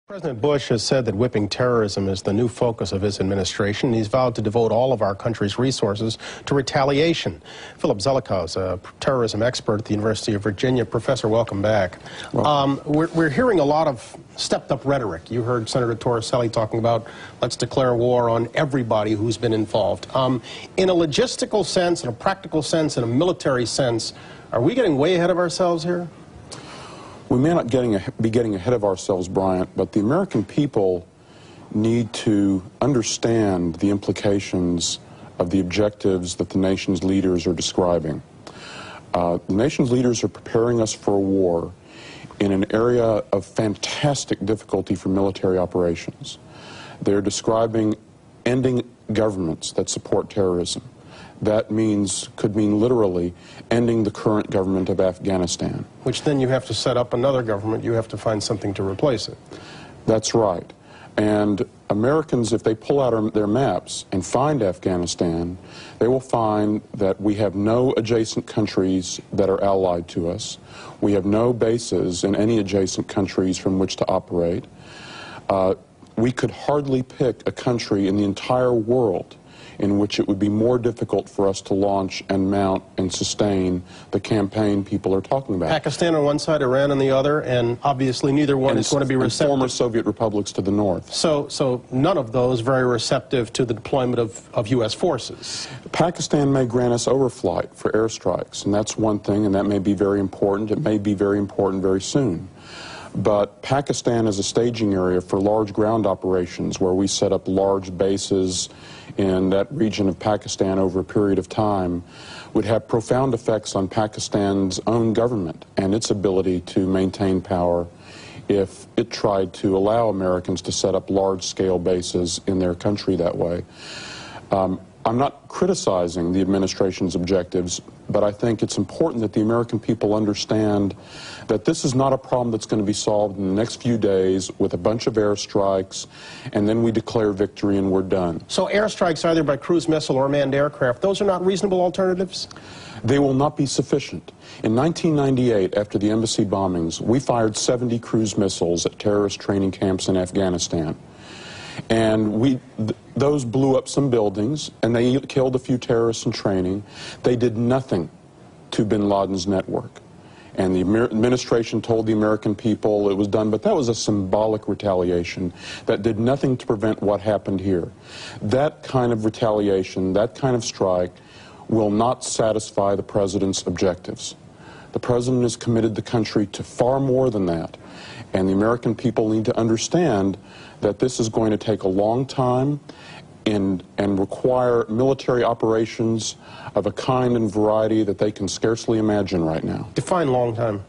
President Bush has said that whipping terrorism is the new focus of his administration. He's vowed to devote all of our country's resources to retaliation. Philip Zelikow is a terrorism expert at the University of Virginia. Professor, welcome back. We're hearing a lot of stepped-up rhetoric. You heard Senator Torricelli talking about let's declare war on everybody who's been involved. In a logistical sense, in a practical sense, in a military sense, are we getting way ahead of ourselves here? We may not be getting ahead of ourselves, Bryant, but the American people need to understand the implications of the objectives that the nation's leaders are describing. The nation's leaders are preparing us for a war in an area of fantastic difficulty for military operations. They're describing ending governments that support terrorism. That could mean literally ending the current government of Afghanistan. Which then you have to set up another government. You have to find something to replace it. That's right. And Americans, if they pull out their maps and find Afghanistan, they will find that we have no adjacent countries that are allied to us. We have no bases in any adjacent countries from which to operate. We could hardly pick a country in the entire world in which it would be more difficult for us to launch and mount and sustain the campaign people are talking about. Pakistan on one side, Iran on the other, and obviously neither one is going to be receptive. And former Soviet republics to the north. So none of those very receptive to the deployment of U.S. forces. Pakistan may grant us overflight for airstrikes, and that's one thing, and that may be very important. It may be very important very soon. But Pakistan is a staging area for large ground operations where we set up large bases in that region of Pakistan over a period of time would have profound effects on Pakistan's own government and its ability to maintain power if it tried to allow Americans to set up large-scale bases in their country that way. I'm not criticizing the administration's objectives, but I think it's important that the American people understand that this is not a problem that's going to be solved in the next few days with a bunch of airstrikes, and then we declare victory and we're done. So airstrikes either by cruise missile or manned aircraft, those are not reasonable alternatives? They will not be sufficient. In 1998, after the embassy bombings, we fired 70 cruise missiles at terrorist training camps in Afghanistan. And those blew up some buildings, and they killed a few terrorists in training. They did nothing to bin Laden's network. And the administration told the American people it was done, but that was a symbolic retaliation that did nothing to prevent what happened here. That kind of retaliation, that kind of strike, will not satisfy the president's objectives. The president has committed the country to far more than that. And the American people need to understand that this is going to take a long time and require military operations of a kind and variety that they can scarcely imagine right now. Define long time.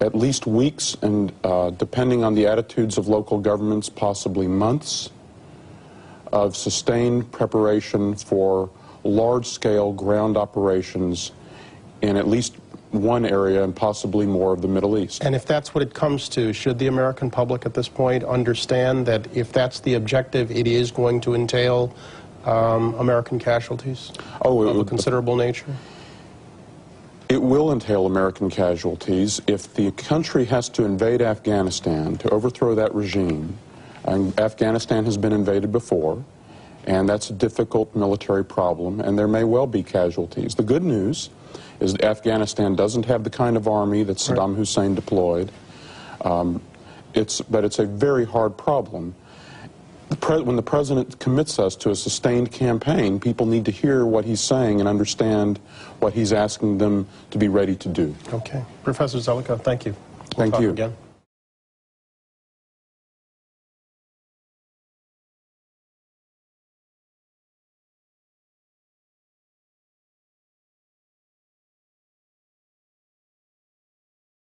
At least weeks, and depending on the attitudes of local governments, possibly months of sustained preparation for large-scale ground operations in at least one area and possibly more of the Middle East. And if that's what it comes to, should the American public at this point understand that if that's the objective, it is going to entail American casualties of a considerable nature? It will entail American casualties. If the country has to invade Afghanistan to overthrow that regime, and Afghanistan has been invaded before, and that's a difficult military problem, and there may well be casualties. The good news is that Afghanistan doesn't have the kind of army that Saddam Hussein deployed. But it's a very hard problem. When the president commits us to a sustained campaign, people need to hear what he's saying and understand what he's asking them to be ready to do. Okay. Professor Zelikow, thank you. Thank you. Again.